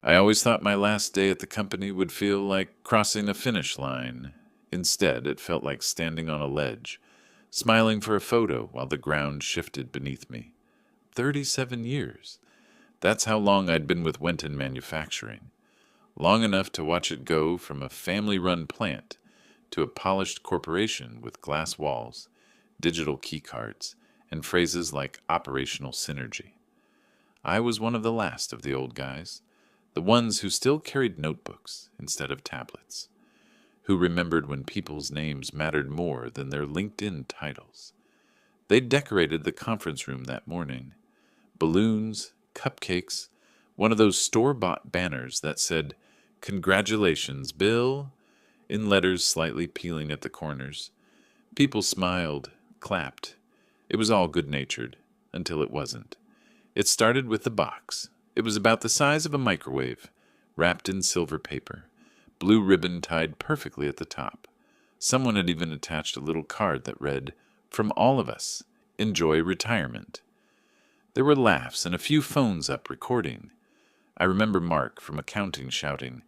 I always thought my last day at the company would feel like crossing a finish line. Instead, it felt like standing on a ledge, smiling for a photo while the ground shifted beneath me. 37 years. That's how long I'd been with Wenton Manufacturing. Long enough to watch it go from a family-run plant to a polished corporation with glass walls, digital keycards, and phrases like operational synergy. I was one of the last of the old guys, the ones who still carried notebooks instead of tablets, who remembered when people's names mattered more than their LinkedIn titles. They decorated the conference room that morning. Balloons, cupcakes, one of those store-bought banners that said, "Congratulations, Bill," in letters slightly peeling at the corners. People smiled, clapped. It was all good-natured, until it wasn't. It started with the box. It was about the size of a microwave, wrapped in silver paper, blue ribbon tied perfectly at the top. Someone had even attached a little card that read, "From all of us, enjoy retirement." There were laughs and a few phones up recording. I remember Mark from accounting shouting,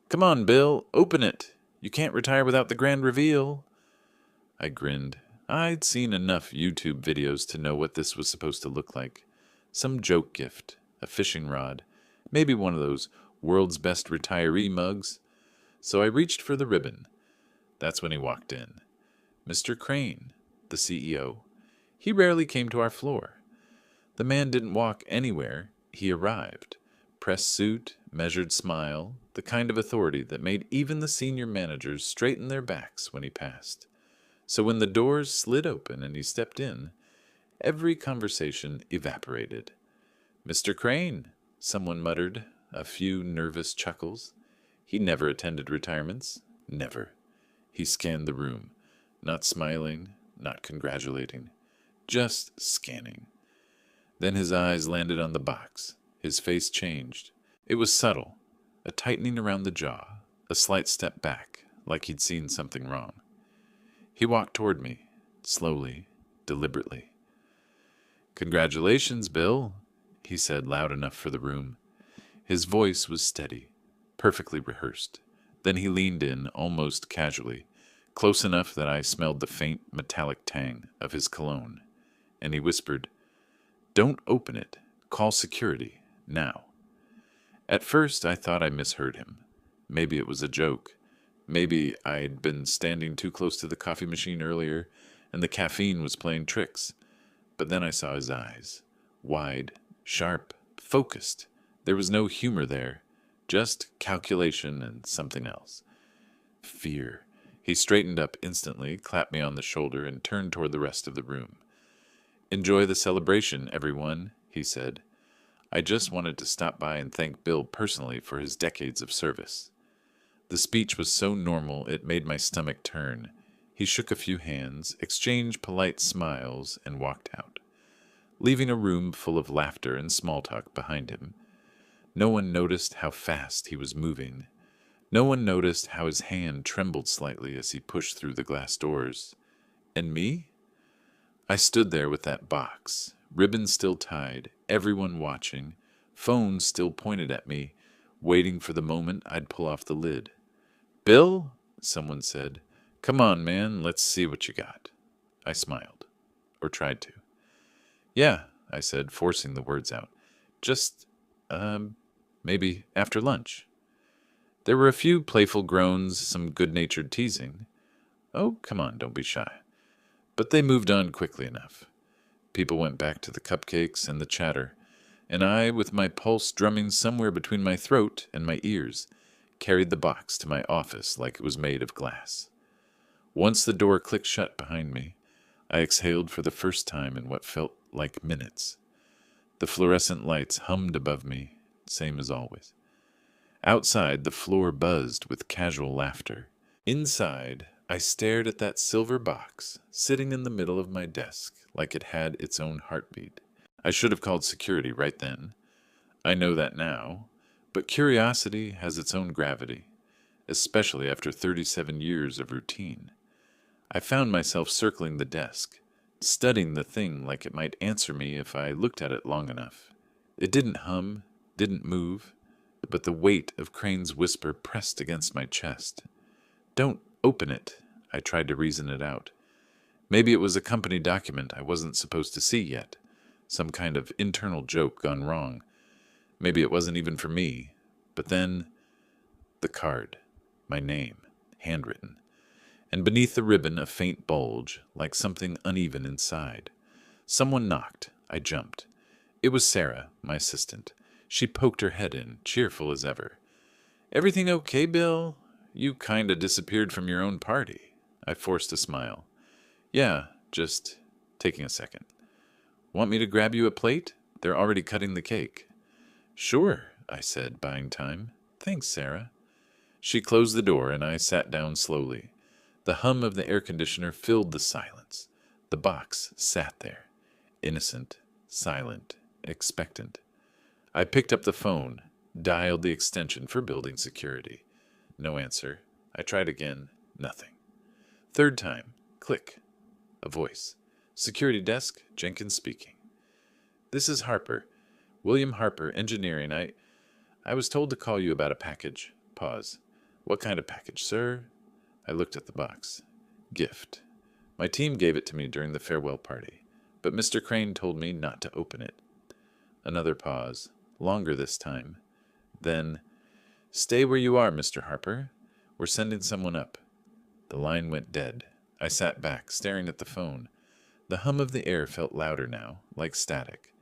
"Come on, Bill, open it. You can't retire without the grand reveal." I grinned. I'd seen enough YouTube videos to know what this was supposed to look like. Some joke gift, a fishing rod, maybe one of those world's best retiree mugs. So I reached for the ribbon. That's when he walked in. Mr. Crane, the CEO. He rarely came to our floor. The man didn't walk anywhere. He arrived. Pressed suit, measured smile, the kind of authority that made even the senior managers straighten their backs when he passed. So when the doors slid open and he stepped in, every conversation evaporated. "Mr. Crane," someone muttered, a few nervous chuckles. He never attended retirements. Never. He scanned the room, not smiling, not congratulating, just scanning. Then his eyes landed on the box. His face changed. It was subtle, a tightening around the jaw, a slight step back, like he'd seen something wrong. He walked toward me, slowly, deliberately. "Congratulations, Bill," he said loud enough for the room. His voice was steady, perfectly rehearsed. Then he leaned in, almost casually, close enough that I smelled the faint metallic tang of his cologne. And he whispered, "Don't open it. Call security, now." At first, I thought I misheard him. Maybe it was a joke. Maybe I'd been standing too close to the coffee machine earlier, and the caffeine was playing tricks. But then I saw his eyes. Wide, sharp, focused. There was no humor there. Just calculation and something else. Fear. He straightened up instantly, clapped me on the shoulder, and turned toward the rest of the room. "Enjoy the celebration, everyone," he said. I just wanted to stop by and thank Bill personally for his decades of service. The speech was so normal it made my stomach turn. He shook a few hands, exchanged polite smiles, and walked out, leaving a room full of laughter and small talk behind him. No one noticed how fast he was moving. No one noticed how his hand trembled slightly as he pushed through the glass doors. And me? I stood there with that box, ribbon still tied, everyone watching, phones still pointed at me, waiting for the moment I'd pull off the lid. "Bill," someone said, "come on, man, let's see what you got." I smiled, or tried to. "Yeah," I said, forcing the words out. "Just, maybe after lunch." There were a few playful groans, some good-natured teasing. "Oh, come on, don't be shy." But they moved on quickly enough. People went back to the cupcakes and the chatter, and I, with my pulse drumming somewhere between my throat and my ears, carried the box to my office like it was made of glass. Once the door clicked shut behind me, I exhaled for the first time in what felt like minutes. The fluorescent lights hummed above me, same as always. Outside, the floor buzzed with casual laughter. Inside, I stared at that silver box, sitting in the middle of my desk like it had its own heartbeat. I should have called security right then. I know that now, but curiosity has its own gravity, especially after 37 years of routine. I found myself circling the desk, studying the thing like it might answer me if I looked at it long enough. It didn't hum, didn't move, but the weight of Crane's whisper pressed against my chest. "Don't open it." I tried to reason it out. Maybe it was a company document I wasn't supposed to see yet. Some kind of internal joke gone wrong. Maybe it wasn't even for me. But then, the card. My name. Handwritten. And beneath the ribbon a faint bulge, like something uneven inside. Someone knocked. I jumped. It was Sarah, my assistant. She poked her head in, cheerful as ever. "Everything okay, Bill? You kinda disappeared from your own party." I forced a smile. "Yeah, just taking a second. Want me to grab you a plate? They're already cutting the cake." "Sure," I said, buying time. "Thanks, Sarah." She closed the door, and I sat down slowly. The hum of the air conditioner filled the silence. The box sat there, innocent, silent, expectant. I picked up the phone, dialed the extension for building security. No answer. I tried again. Nothing. Third time. Click. A voice. "Security desk, Jenkins speaking." "This is Harper. William Harper, engineering. I was told to call you about a package." Pause. "What kind of package, sir?" I looked at the box. "Gift. My team gave it to me during the farewell party, but Mr. Crane told me not to open it." Another pause. Longer this time. Then, "Stay where you are, Mr. Harper. We're sending someone up." The line went dead. I sat back, staring at the phone. The hum of the air felt louder now, like static.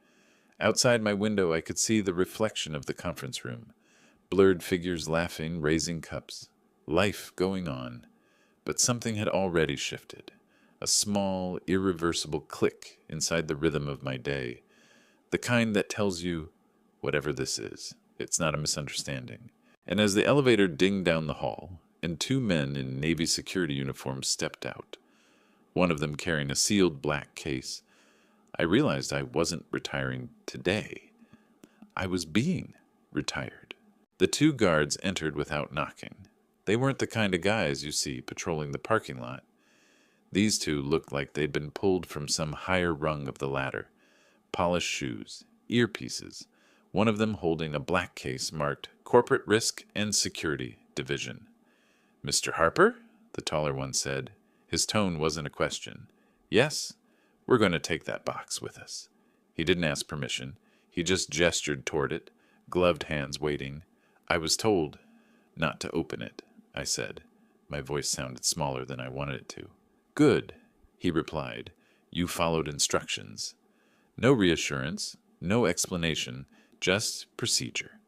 Outside my window I could see the reflection of the conference room. Blurred figures laughing, raising cups. Life going on. But something had already shifted. A small, irreversible click inside the rhythm of my day. The kind that tells you, whatever this is, it's not a misunderstanding. And as the elevator dinged down the hall, and two men in Navy security uniforms stepped out, one of them carrying a sealed black case, I realized I wasn't retiring today. I was being retired. The two guards entered without knocking. They weren't the kind of guys you see patrolling the parking lot. These two looked like they'd been pulled from some higher rung of the ladder. Polished shoes, earpieces, one of them holding a black case marked Corporate Risk and Security Division. "Mr. Harper?" the taller one said. His tone wasn't a question. "Yes, we're going to take that box with us." He didn't ask permission. He just gestured toward it, gloved hands waiting. "I was told not to open it," I said. My voice sounded smaller than I wanted it to. "Good," he replied. "You followed instructions." No reassurance, no explanation, just procedure.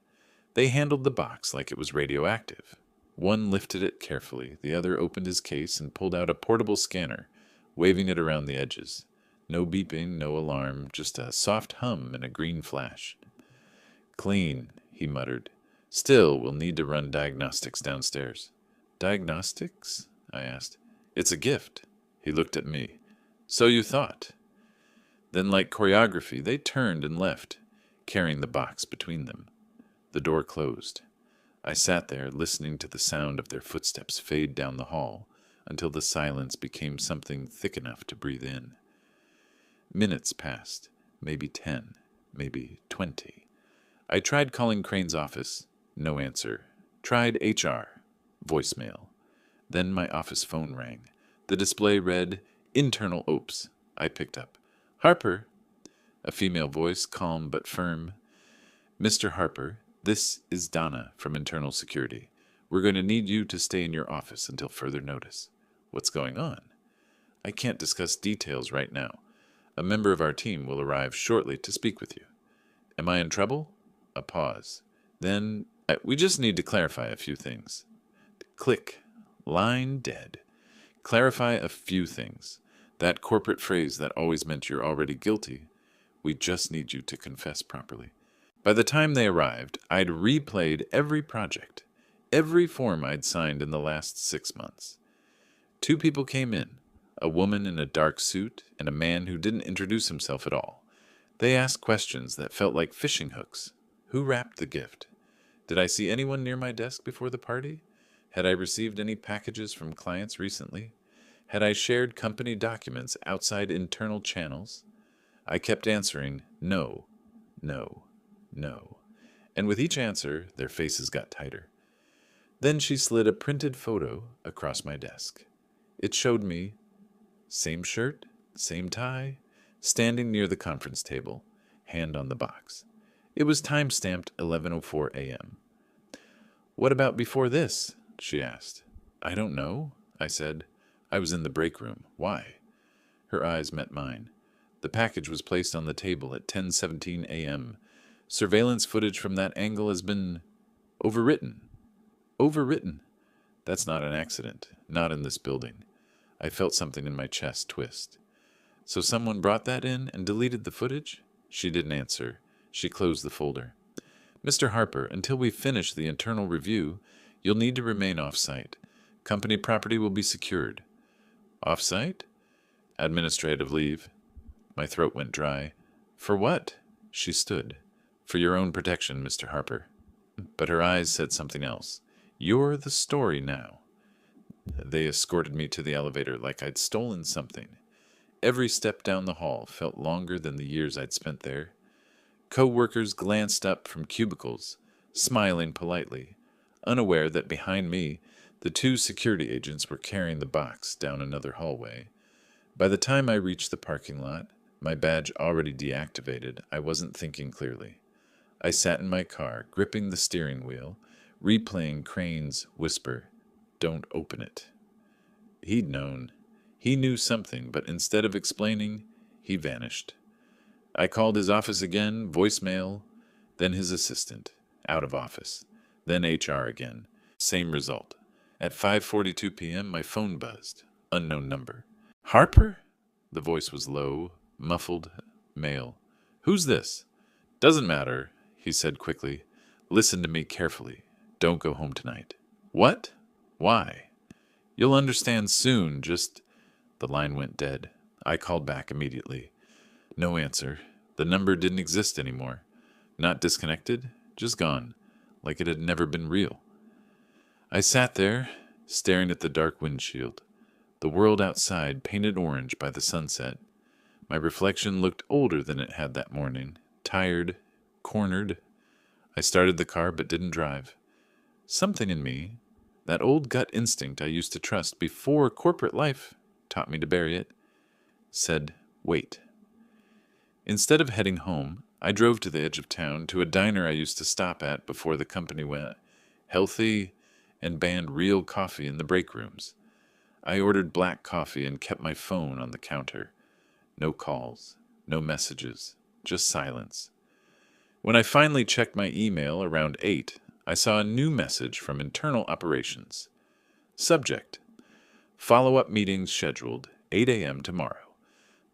They handled the box like it was radioactive. One lifted it carefully, the other opened his case and pulled out a portable scanner, waving it around the edges. No beeping, no alarm, just a soft hum and a green flash. "Clean," he muttered. "Still, we'll need to run diagnostics downstairs." "Diagnostics?" I asked. "It's a gift." He looked at me. "So you thought." Then, like choreography, they turned and left, carrying the box between them. The door closed. I sat there, listening to the sound of their footsteps fade down the hall, until the silence became something thick enough to breathe in. Minutes passed, maybe 10, maybe 20. I tried calling Crane's office. No answer. Tried HR. Voicemail. Then my office phone rang. The display read, "Internal Ops." I picked up. "Harper." A female voice, calm but firm. "Mr. Harper, this is Donna from Internal Security. We're going to need you to stay in your office until further notice." "What's going on?" "I can't discuss details right now. A member of our team will arrive shortly to speak with you." "Am I in trouble?" A pause. Then, "We just need to clarify a few things." Click. Line dead. Clarify a few things. That corporate phrase that always meant you're already guilty. We just need you to confess properly. By the time they arrived, I'd replayed every project, every form I'd signed in the last 6 months. Two people came in, a woman in a dark suit and a man who didn't introduce himself at all. They asked questions that felt like fishing hooks. Who wrapped the gift? Did I see anyone near my desk before the party? Had I received any packages from clients recently? Had I shared company documents outside internal channels? I kept answering no, no, no. And with each answer, their faces got tighter. Then she slid a printed photo across my desk. It showed me, same shirt, same tie, standing near the conference table, hand on the box. It was time-stamped 11:04 a.m. "What about before this?" she asked. "I don't know," I said. "I was in the break room. Why?" Her eyes met mine. The package was placed on the table at 10:17 a.m. Surveillance footage from that angle has been overwritten. Overwritten. That's not an accident. Not in this building. I felt something in my chest twist. So someone brought that in and deleted the footage? She didn't answer. She closed the folder. "Mr. Harper, until we finish the internal review, you'll need to remain off-site. Company property will be secured." "Off-site?" "Administrative leave." My throat went dry. "For what?" She stood. "For your own protection, Mr. Harper." But her eyes said something else. "You're the story now." They escorted me to the elevator like I'd stolen something. Every step down the hall felt longer than the years I'd spent there. Co-workers glanced up from cubicles, smiling politely, unaware that behind me, the two security agents were carrying the box down another hallway. By the time I reached the parking lot, my badge already deactivated, I wasn't thinking clearly. I sat in my car, gripping the steering wheel, replaying Crane's whisper, "Don't open it." He'd known. He knew something, but instead of explaining, he vanished. I called his office again, voicemail, then his assistant, out of office, then HR again. Same result. At 5:42 p.m., my phone buzzed. Unknown number. "Harper?" The voice was low, muffled, male. "Who's this?" "Doesn't matter," he said quickly. "Listen to me carefully. Don't go home tonight." "What? Why?" "You'll understand soon, just—" The line went dead. I called back immediately. No answer. The number didn't exist anymore. Not disconnected, just gone, like it had never been real. I sat there, staring at the dark windshield. The world outside painted orange by the sunset. My reflection looked older than it had that morning, tired, cornered. I started the car but didn't drive. Something in me, that old gut instinct I used to trust before corporate life taught me to bury it, said, "Wait." Instead of heading home, I drove to the edge of town to a diner I used to stop at before the company went healthy and banned real coffee in the break rooms. I ordered black coffee and kept my phone on the counter. No calls, no messages, just silence. When I finally checked my email around 8, I saw a new message from internal operations. Subject: follow-up meetings scheduled, 8 a.m. tomorrow.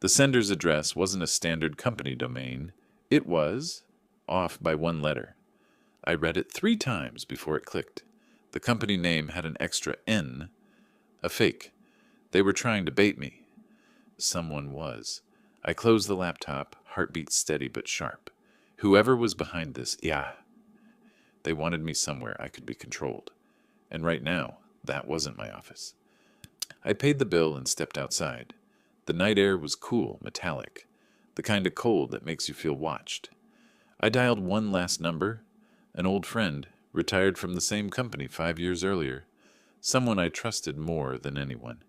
The sender's address wasn't a standard company domain. It was off by one letter. I read it 3 times before it clicked. The company name had an extra N. A fake. They were trying to bait me. Someone was. I closed the laptop, heartbeat steady but sharp. Whoever was behind this, yeah. They wanted me somewhere I could be controlled. And right now, that wasn't my office. I paid the bill and stepped outside. The night air was cool, metallic, the kind of cold that makes you feel watched. I dialed one last number, an old friend, retired from the same company 5 years earlier, someone I trusted more than anyone.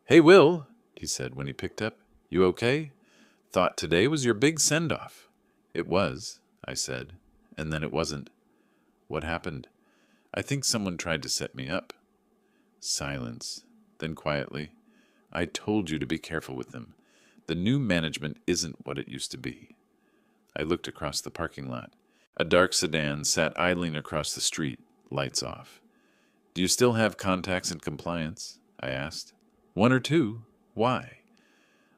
"Hey, Will," he said when he picked up. "You okay? Thought today was your big send-off." "It was," I said, and then it wasn't. "What happened?" "I think someone tried to set me up." Silence. Then quietly, "I told you to be careful with them. The new management isn't what it used to be." I looked across the parking lot. A dark sedan sat idling across the street, lights off. "Do you still have contacts in compliance?" I asked. "1 or 2. Why?"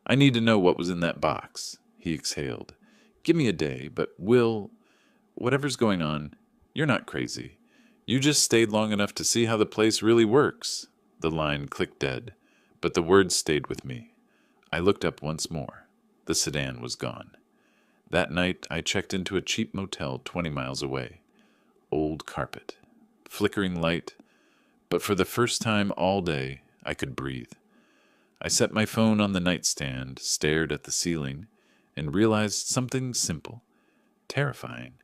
"I need to know what was in that box." He exhaled. "Give me a day, but whatever's going on, you're not crazy. You just stayed long enough to see how the place really works." The line clicked dead, but the words stayed with me. I looked up once more. The sedan was gone. That night, I checked into a cheap motel 20 miles away. Old carpet, flickering light, but for the first time all day, I could breathe. I set my phone on the nightstand, stared at the ceiling, and realized something simple, terrifying,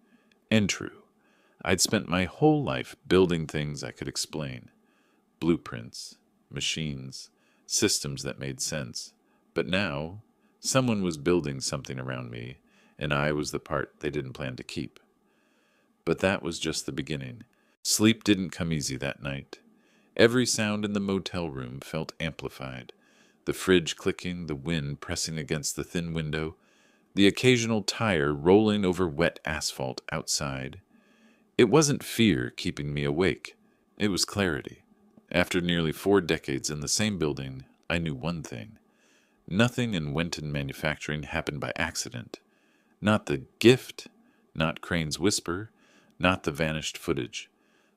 and true. I'd spent my whole life building things I could explain. Blueprints, machines, systems that made sense. But now, someone was building something around me, and I was the part they didn't plan to keep. But that was just the beginning. Sleep didn't come easy that night. Every sound in the motel room felt amplified. The fridge clicking, the wind pressing against the thin window, the occasional tire rolling over wet asphalt outside. It wasn't fear keeping me awake. It was clarity. After nearly 4 decades in the same building, I knew one thing. Nothing in Wenton manufacturing happened by accident. Not the gift, not Crane's whisper, not the vanished footage.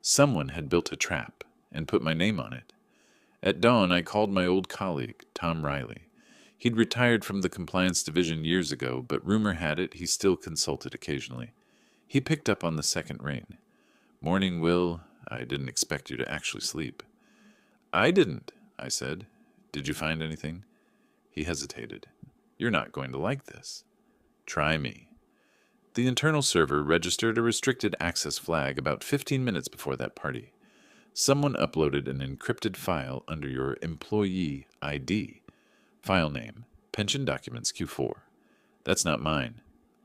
Someone had built a trap and put my name on it. At dawn, I called my old colleague, Tom Riley. He'd retired from the compliance division years ago, but rumor had it he still consulted occasionally. He picked up on the second ring. "Morning, Will. I didn't expect you to actually sleep." "I didn't," I said. "Did you find anything?" He hesitated. "You're not going to like this." "Try me." The internal server registered a restricted access flag about 15 minutes before that party. Someone uploaded an encrypted file under your employee ID. File name, Pension Documents Q4. "That's not mine."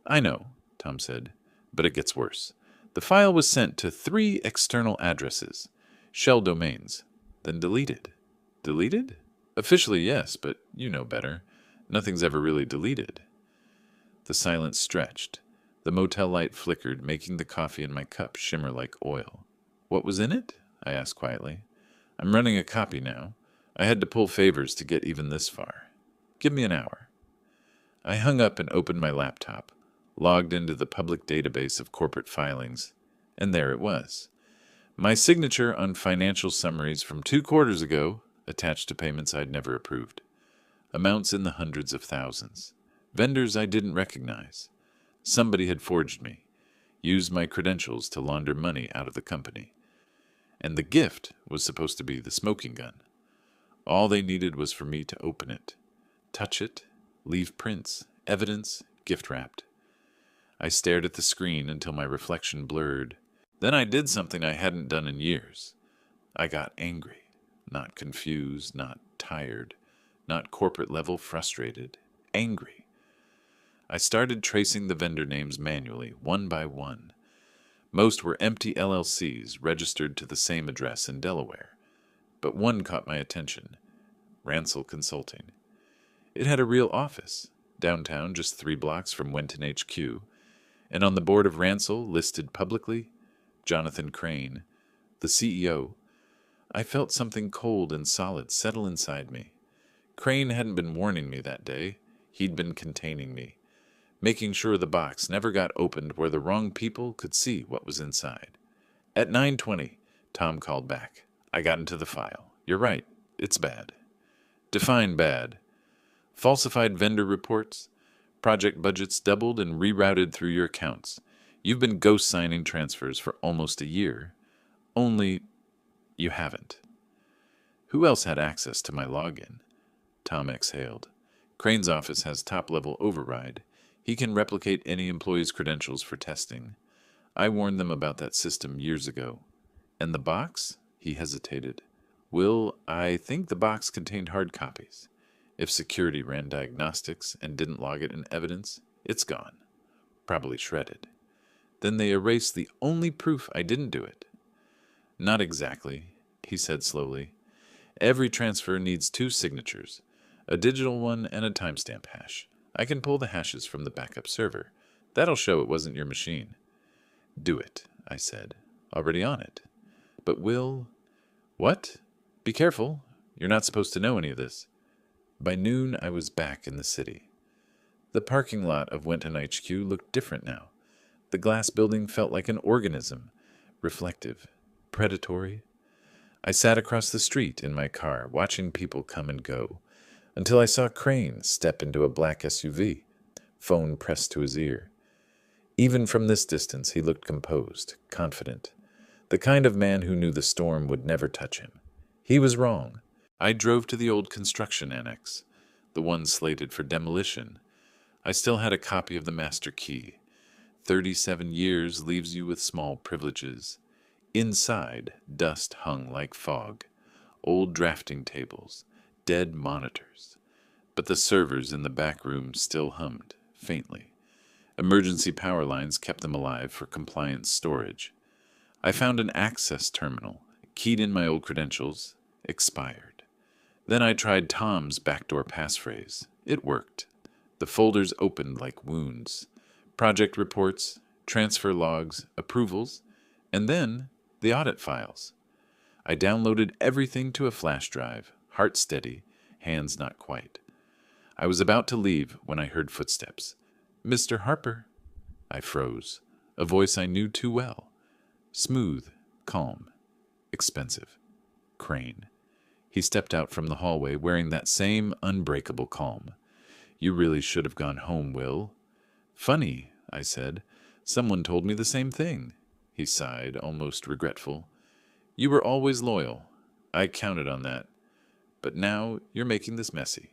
"I know," Tom said, "but it gets worse. The file was sent to 3 external addresses, shell domains, then deleted." "Deleted?" "Officially, yes, but you know better. Nothing's ever really deleted." The silence stretched. The motel light flickered, making the coffee in my cup shimmer like oil. "What was in it?" I asked quietly. "I'm running a copy now. I had to pull favors to get even this far. Give me an hour." I hung up and opened my laptop, logged into the public database of corporate filings, and there it was. My signature on financial summaries from 2 quarters ago, attached to payments I'd never approved. Amounts in the hundreds of thousands. Vendors I didn't recognize. Somebody had forged me, used my credentials to launder money out of the company. And the gift was supposed to be the smoking gun. All they needed was for me to open it, touch it, leave prints, evidence, gift wrapped. I stared at the screen until my reflection blurred. Then I did something I hadn't done in years. I got angry, not confused, not tired, not corporate level frustrated, angry. I started tracing the vendor names manually, one by one. Most were empty LLCs registered to the same address in Delaware. But one caught my attention, Ransel Consulting. It had a real office, downtown just 3 blocks from Wenton HQ, and on the board of Ransel, listed publicly, Jonathan Crane, the CEO. I felt something cold and solid settle inside me. Crane hadn't been warning me that day. He'd been containing me, making sure the box never got opened where the wrong people could see what was inside. At 9:20, Tom called back. I got into the file. "You're right. It's bad." "Define bad." "Falsified vendor reports. Project budgets doubled and rerouted through your accounts. You've been ghost signing transfers for almost a year. Only you haven't." "Who else had access to my login?" Tom exhaled. "Crane's office has top-level override. He can replicate any employee's credentials for testing. I warned them about that system years ago." "And the box?" He hesitated. "Will, I think the box contained hard copies. If security ran diagnostics and didn't log it in evidence, it's gone. Probably shredded. Then they erased the only proof I didn't do it." "Not exactly," he said slowly. "Every transfer needs 2 signatures, a digital one and a timestamp hash. I can pull the hashes from the backup server. That'll show it wasn't your machine." "Do it," I said. "Already on it." "But Will—" "What? Be careful. You're not supposed to know any of this." By noon, I was back in the city. The parking lot of Wenton HQ looked different now. The glass building felt like an organism, reflective, predatory. I sat across the street in my car, watching people come and go, until I saw Crane step into a black SUV, phone pressed to his ear. Even from this distance, he looked composed, confident, the kind of man who knew the storm would never touch him. He was wrong. I drove to the old construction annex, the one slated for demolition. I still had a copy of the master key. 37 years leaves you with small privileges. Inside, dust hung like fog, old drafting tables, dead monitors. But the servers in the back room still hummed, faintly. Emergency power lines kept them alive for compliance storage. I found an access terminal, keyed in my old credentials, expired. Then I tried Tom's backdoor passphrase. It worked. The folders opened like wounds. Project reports, transfer logs, approvals, and then the audit files. I downloaded everything to a flash drive, heart steady, hands not quite. I was about to leave when I heard footsteps. "Mr. Harper." I froze. A voice I knew too well. Smooth, calm, expensive. Crane. He stepped out from the hallway wearing that same unbreakable calm. "You really should have gone home, Will." "Funny," I said. "Someone told me the same thing." He sighed, almost regretful. "You were always loyal. I counted on that. But now you're making this messy."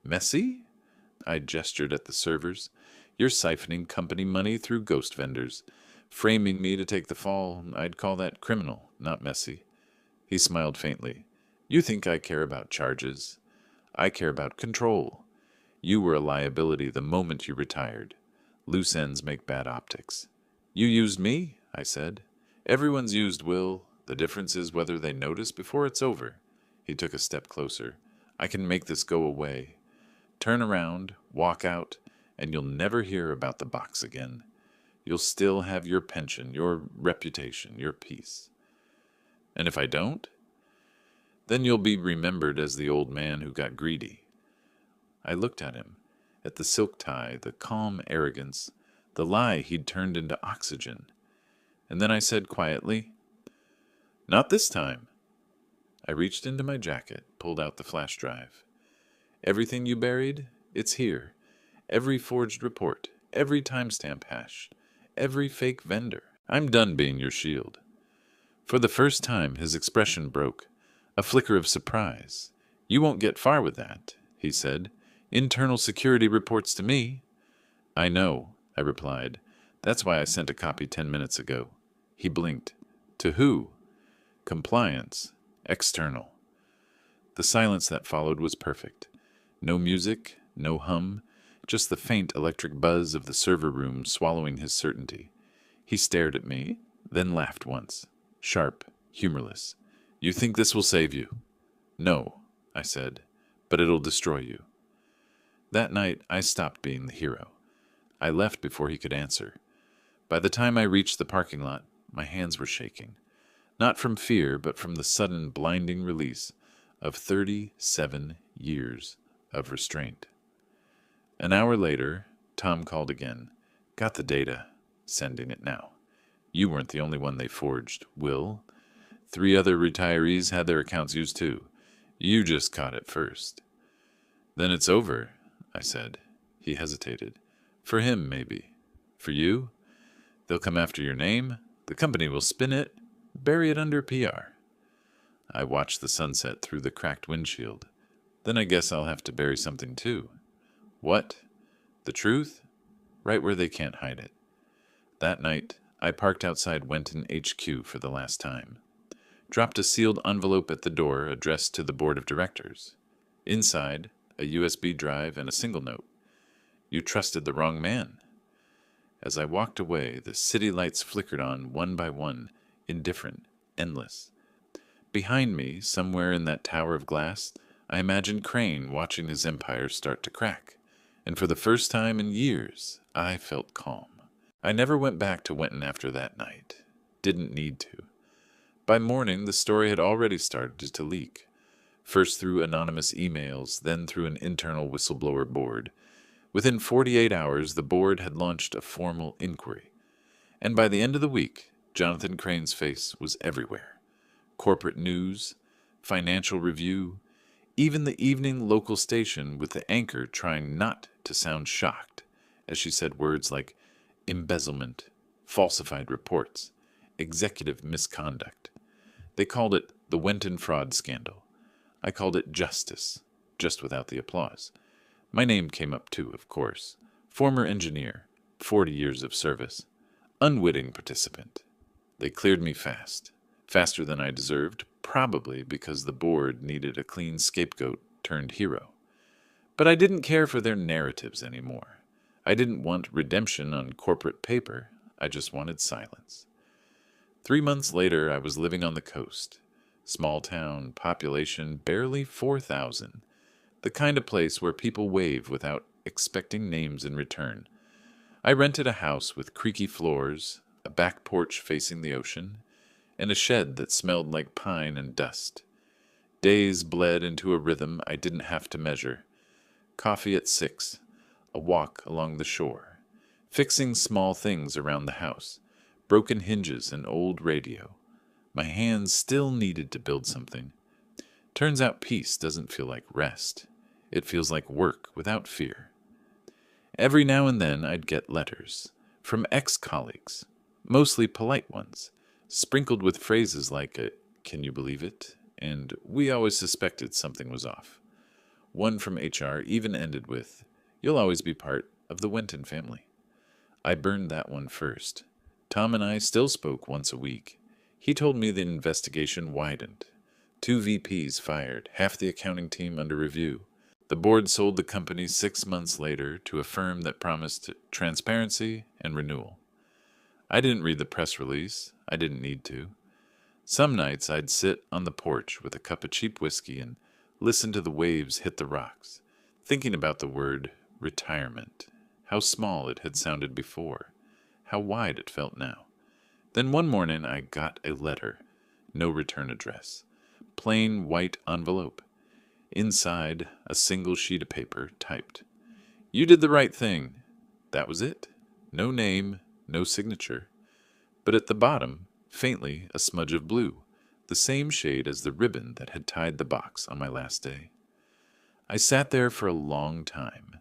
"Messy?" I gestured at the servers. "You're siphoning company money through ghost vendors. Framing me to take the fall, I'd call that criminal, not messy." He smiled faintly. "You think I care about charges. I care about control. You were a liability the moment you retired. Loose ends make bad optics." "You used me," I said. "Everyone's used, Will. The difference is whether they notice before it's over." He took a step closer. "I can make this go away. Turn around, walk out, and you'll never hear about the box again. You'll still have your pension, your reputation, your peace. And if I don't? Then you'll be remembered as the old man who got greedy." I looked at him, at the silk tie, the calm arrogance, the lie he'd turned into oxygen. And then I said quietly, "Not this time." I reached into my jacket, pulled out the flash drive. "Everything you buried, it's here. Every forged report, every timestamp hash, every fake vendor. I'm done being your shield." For the first time, his expression broke, a flicker of surprise. "You won't get far with that," he said. "Internal security reports to me." "I know," I replied. "That's why I sent a copy 10 minutes ago." He blinked. "To who?" "Compliance. External." The silence that followed was perfect. No music, no hum, just the faint electric buzz of the server room swallowing his certainty. He stared at me, then laughed once. Sharp, humorless. "You think this will save you?" "No," I said, "but it'll destroy you." That night, I stopped being the hero. I left before he could answer. By the time I reached the parking lot, my hands were shaking. Not from fear, but from the sudden blinding release of 37 years of restraint. An hour later, Tom called again. "Got the data. Sending it now. You weren't the only one they forged, Will. 3 other retirees had their accounts used too. You just caught it first." "Then it's over," I said. He hesitated. "For him, maybe. For you? They'll come after your name. The company will spin it, bury it under PR." I watched the sunset through the cracked windshield. "Then I guess I'll have to bury something too." "What?" "The truth? Right where they can't hide it." That night, I parked outside Wenton HQ for the last time. Dropped a sealed envelope at the door addressed to the board of directors. Inside, a USB drive and a single note. "You trusted the wrong man." As I walked away, the city lights flickered on one by one, indifferent, endless. Behind me, somewhere in that tower of glass, I imagined Crane watching his empire start to crack. And for the first time in years, I felt calm. I never went back to Wenton after that night. Didn't need to. By morning, the story had already started to leak. First through anonymous emails, then through an internal whistleblower board. Within 48 hours, the board had launched a formal inquiry. And by the end of the week, Jonathan Crane's face was everywhere. Corporate news, financial review, even the evening local station with the anchor trying not to sound shocked as she said words like embezzlement, falsified reports, executive misconduct. They called it the Wenton fraud scandal. I called it justice, just without the applause. My name came up too, of course. Former engineer, 40 years of service. Unwitting participant. They cleared me fast. Faster than I deserved, probably because the board needed a clean scapegoat turned hero. But I didn't care for their narratives anymore. I didn't want redemption on corporate paper. I just wanted silence. 3 months later, I was living on the coast. Small town, population barely 4,000. The kind of place where people wave without expecting names in return. I rented a house with creaky floors, a back porch facing the ocean, and a shed that smelled like pine and dust. Days bled into a rhythm I didn't have to measure. Coffee at 6, a walk along the shore, fixing small things around the house, broken hinges and old radio. My hands still needed to build something. Turns out peace doesn't feel like rest. It feels like work without fear. Every now and then I'd get letters from ex-colleagues, mostly polite ones, sprinkled with phrases like, "Can you believe it?" and "We always suspected something was off." One from HR even ended with, "You'll always be part of the Wenton family." I burned that one first. Tom and I still spoke once a week. He told me the investigation widened. 2 VPs fired, half the accounting team under review. The board sold the company 6 months later to a firm that promised transparency and renewal. I didn't read the press release. I didn't need to. Some nights I'd sit on the porch with a cup of cheap whiskey and listen to the waves hit the rocks, thinking about the word retirement, how small it had sounded before, how wide it felt now. Then one morning I got a letter, no return address, plain white envelope. Inside, a single sheet of paper, typed. "You did the right thing." That was it. No name, no signature. But at the bottom, faintly, a smudge of blue, the same shade as the ribbon that had tied the box on my last day. I sat there for a long time,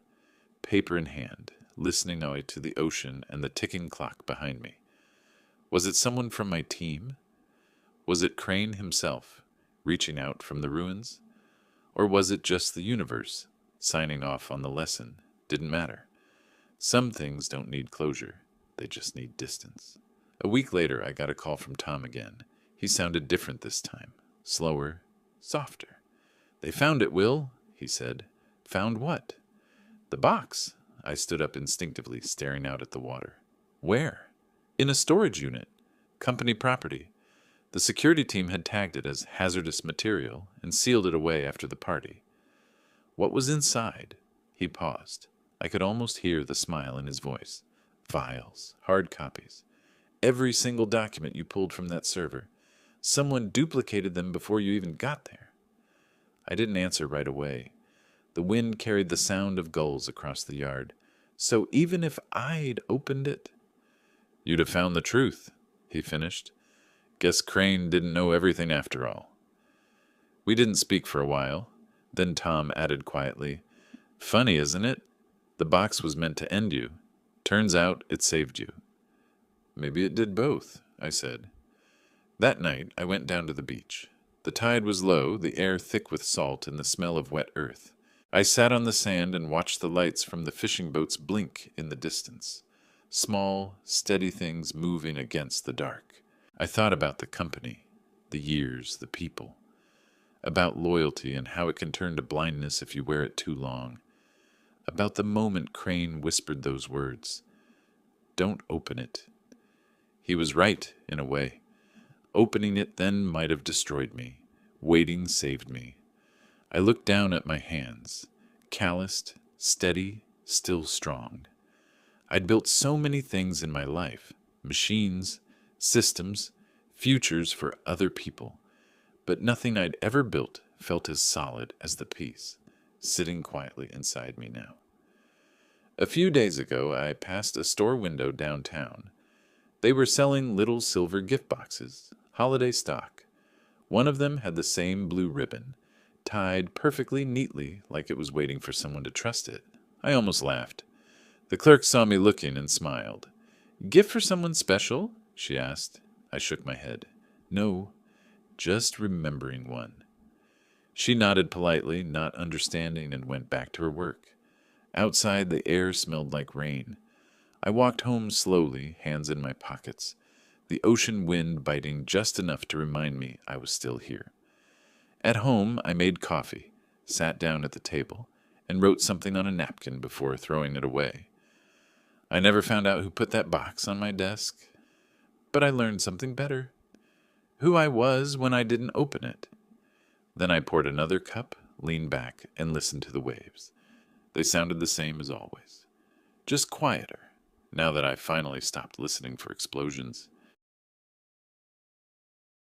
paper in hand, listening to the ocean and the ticking clock behind me. Was it someone from my team? Was it Crane himself, reaching out from the ruins? Or was it just the universe, signing off on the lesson? Didn't matter. Some things don't need closure. They just need distance. A week later, I got a call from Tom again. He sounded different this time. Slower, softer. "They found it, Will," he said. "Found what?" "The box." I stood up instinctively, staring out at the water. "Where?" "In a storage unit. Company property. The security team had tagged it as hazardous material and sealed it away after the party." "What was inside?" He paused. I could almost hear the smile in his voice. "Files, hard copies. Every single document you pulled from that server. Someone duplicated them before you even got there." I didn't answer right away. The wind carried the sound of gulls across the yard. So even if I'd opened it... "You'd have found the truth," he finished. "Guess Crane didn't know everything after all." We didn't speak for a while. Then Tom added quietly, "Funny, isn't it? The box was meant to end you. Turns out it saved you." "Maybe it did both," I said. That night, I went down to the beach. The tide was low, the air thick with salt and the smell of wet earth. I sat on the sand and watched the lights from the fishing boats blink in the distance. Small, steady things moving against the dark. I thought about the company, the years, the people. About loyalty and how it can turn to blindness if you wear it too long. About the moment Crane whispered those words. "Don't open it." He was right, in a way. Opening it then might have destroyed me. Waiting saved me. I looked down at my hands, calloused, steady, still strong. I'd built so many things in my life, machines, systems, futures for other people, but nothing I'd ever built felt as solid as the piece, sitting quietly inside me now. A few days ago, I passed a store window downtown. They were selling little silver gift boxes, holiday stock. One of them had the same blue ribbon, tied perfectly neatly like it was waiting for someone to trust it. I almost laughed. The clerk saw me looking and smiled. "Gift for someone special?" she asked. I shook my head. "No, just remembering one." She nodded politely, not understanding, and went back to her work. Outside, the air smelled like rain. I walked home slowly, hands in my pockets, the ocean wind biting just enough to remind me I was still here. At home, I made coffee, sat down at the table, and wrote something on a napkin before throwing it away. I never found out who put that box on my desk, but I learned something better. Who I was when I didn't open it. Then I poured another cup, leaned back, and listened to the waves. They sounded the same as always, just quieter, now that I finally stopped listening for explosions.